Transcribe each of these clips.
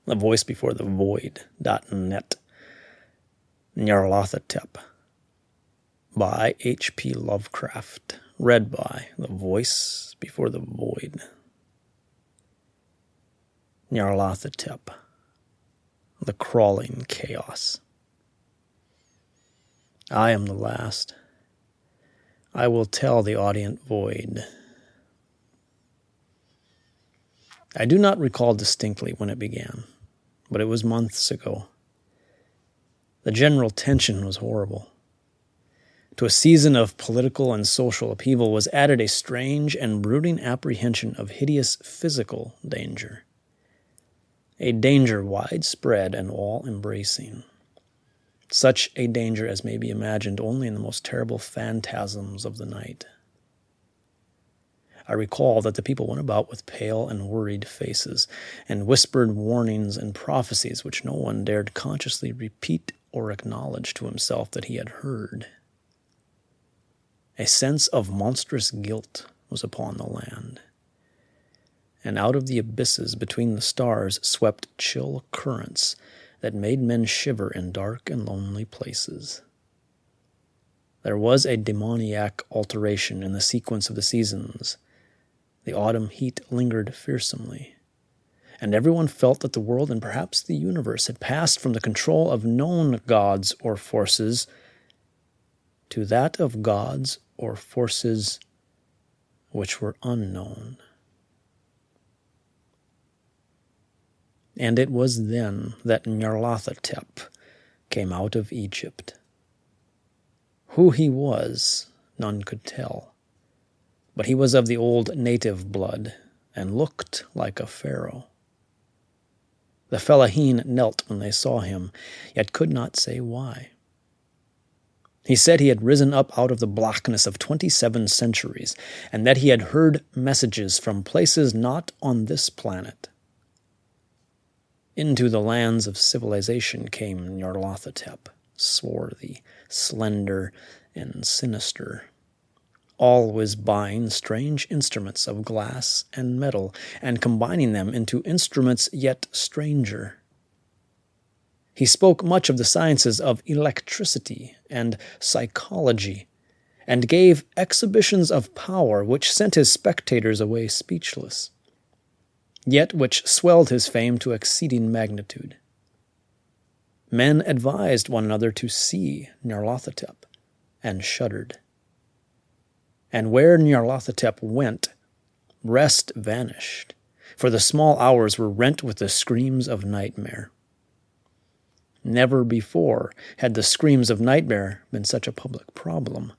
The Voice Before the Void.net. Nyarlathotep by H.P. Lovecraft. Read by The Voice Before the Void. Nyarlathotep. The Crawling Chaos. I am the last. I will tell the audient void. I do not recall distinctly when it began, but it was months ago. The general tension was horrible. To a season of political and social upheaval was added a strange and brooding apprehension of hideous physical danger. A danger widespread and all-embracing. Such a danger as may be imagined only in the most terrible phantasms of the night. I recall that the people went about with pale and worried faces, and whispered warnings and prophecies which no one dared consciously repeat or acknowledge to himself that he had heard. A sense of monstrous guilt was upon the land, and out of the abysses between the stars swept chill currents that made men shiver in dark and lonely places. There was a demoniac alteration in the sequence of the seasons. The autumn heat lingered fearsomely, and everyone felt that the world and perhaps the universe had passed from the control of known gods or forces to that of gods or forces which were unknown. And it was then that Nyarlathotep came out of Egypt. Who he was, none could tell, but he was of the old native blood and looked like a pharaoh. The Fellahin knelt when they saw him, yet could not say why. He said he had risen up out of the blackness of 27 centuries, and that he had heard messages from places not on this planet. Into the lands of civilization came Nyarlathotep, swarthy, slender, and sinister, always buying strange instruments of glass and metal, and combining them into instruments yet stranger. He spoke much of the sciences of electricity and psychology, and gave exhibitions of power which sent his spectators away speechless, yet which swelled his fame to exceeding magnitude. Men advised one another to see Nyarlathotep, and shuddered. And where Nyarlathotep went, rest vanished, for the small hours were rent with the screams of nightmare. Never before had the screams of nightmare been such a public problem.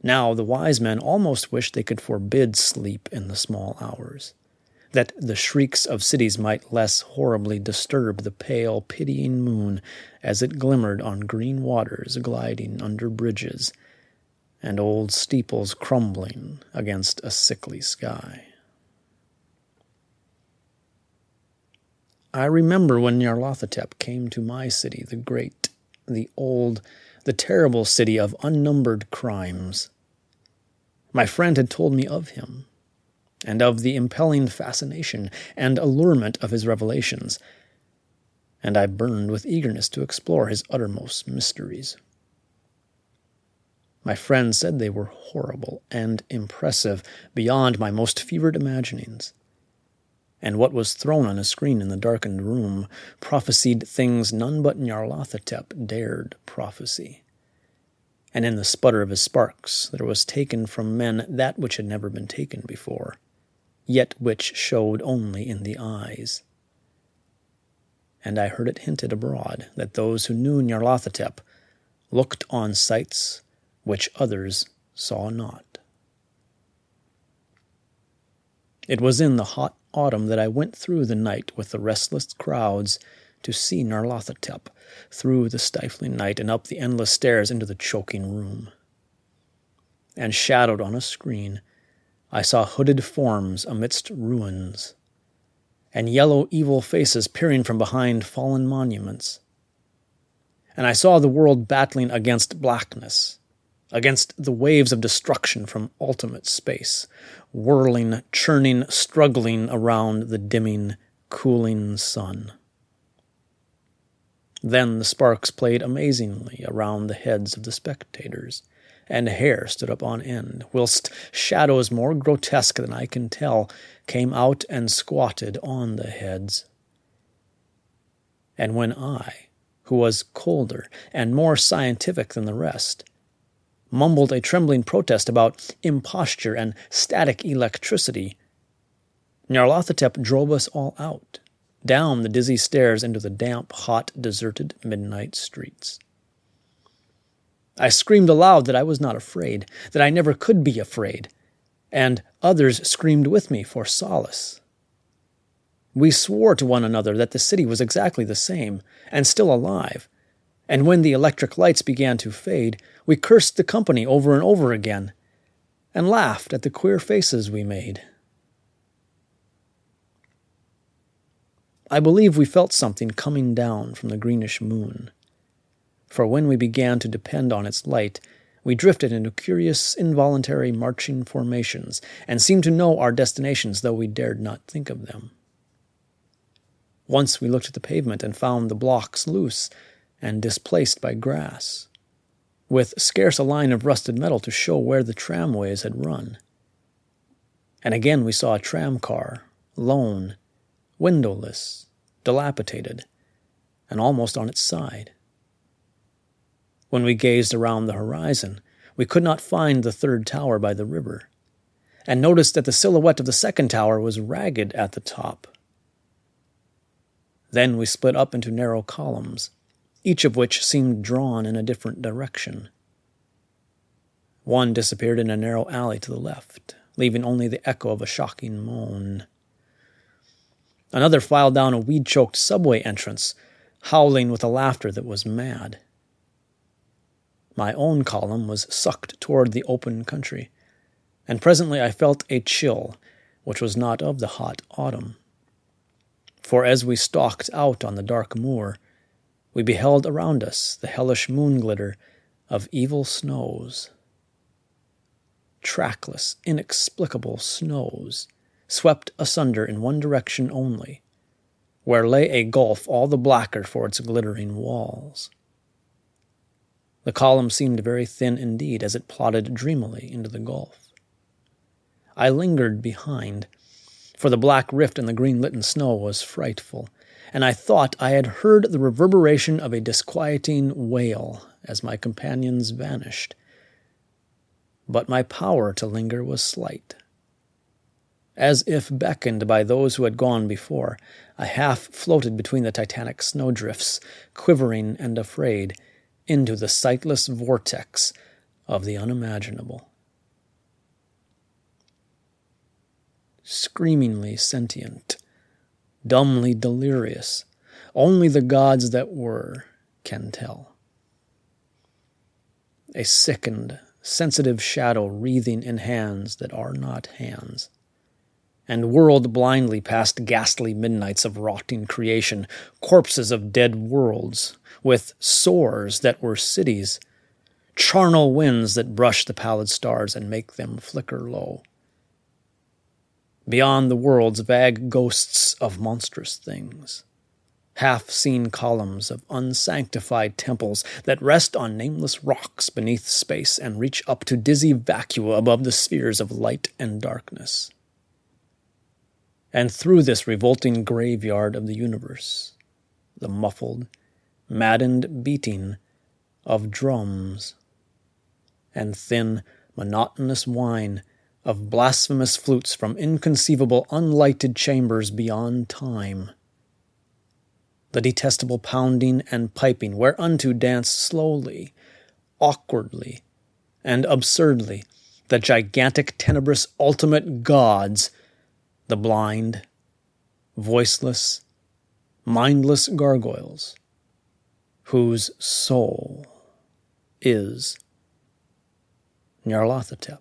Now the wise men almost wished they could forbid sleep in the small hours, that the shrieks of cities might less horribly disturb the pale, pitying moon as it glimmered on green waters gliding under bridges, and old steeples crumbling against a sickly sky. I remember when Nyarlathotep came to my city, the great, the old, the terrible city of unnumbered crimes. My friend had told me of him, and of the impelling fascination and allurement of his revelations, and I burned with eagerness to explore his uttermost mysteries. My friend said they were horrible and impressive beyond my most fevered imaginings, and what was thrown on a screen in the darkened room prophesied things none but Nyarlathotep dared prophesy. And in the sputter of his sparks there was taken from men that which had never been taken before, yet which showed only in the eyes. And I heard it hinted abroad that those who knew Nyarlathotep looked on sights which others saw not. It was in the hot autumn that I went through the night with the restless crowds to see Nyarlathotep, through the stifling night and up the endless stairs into the choking room. And shadowed on a screen, I saw hooded forms amidst ruins, and yellow evil faces peering from behind fallen monuments. And I saw the world battling against blackness, against the waves of destruction from ultimate space, whirling, churning, struggling around the dimming, cooling sun. Then the sparks played amazingly around the heads of the spectators, and hair stood up on end, whilst shadows more grotesque than I can tell came out and squatted on the heads. And when I, who was colder and more scientific than the rest, mumbled a trembling protest about imposture and static electricity, Nyarlathotep drove us all out, down the dizzy stairs into the damp, hot, deserted midnight streets. I screamed aloud that I was not afraid, that I never could be afraid, and others screamed with me for solace. We swore to one another that the city was exactly the same, and still alive, and when the electric lights began to fade, we cursed the company over and over again, and laughed at the queer faces we made. I believe we felt something coming down from the greenish moon, for when we began to depend on its light, we drifted into curious, involuntary marching formations, and seemed to know our destinations, though we dared not think of them. Once we looked at the pavement and found the blocks loose and displaced by grass, with scarce a line of rusted metal to show where the tramways had run. And again we saw a tram car, lone, windowless, dilapidated, and almost on its side. When we gazed around the horizon, we could not find the third tower by the river, and noticed that the silhouette of the second tower was ragged at the top. Then we split up into narrow columns, each of which seemed drawn in a different direction. One disappeared in a narrow alley to the left, leaving only the echo of a shocking moan. Another filed down a weed-choked subway entrance, howling with a laughter that was mad. My own column was sucked toward the open country, and presently I felt a chill which was not of the hot autumn. For as we stalked out on the dark moor, we beheld around us the hellish moon-glitter of evil snows. Trackless, inexplicable snows, swept asunder in one direction only, where lay a gulf all the blacker for its glittering walls. The column seemed very thin indeed as it plodded dreamily into the gulf. I lingered behind, for the black rift in the green-litten snow was frightful, and I thought I had heard the reverberation of a disquieting wail as my companions vanished. But my power to linger was slight. As if beckoned by those who had gone before, I half floated between the titanic snowdrifts, quivering and afraid, into the sightless vortex of the unimaginable. Screamingly sentient, dumbly delirious, only the gods that were can tell. A sickened, sensitive shadow wreathing in hands that are not hands, and whirled blindly past ghastly midnights of rotting creation, corpses of dead worlds, with sores that were cities, charnel winds that brush the pallid stars and make them flicker low. Beyond the worlds, vague ghosts of monstrous things, half-seen columns of unsanctified temples that rest on nameless rocks beneath space and reach up to dizzy vacua above the spheres of light and darkness. And through this revolting graveyard of the universe, the muffled, maddened beating of drums, and thin, monotonous whine of blasphemous flutes from inconceivable, unlighted chambers beyond time. The detestable pounding and piping whereunto dance slowly, awkwardly, and absurdly the gigantic, tenebrous, ultimate gods, the blind, voiceless, mindless gargoyles, whose soul is Nyarlathotep.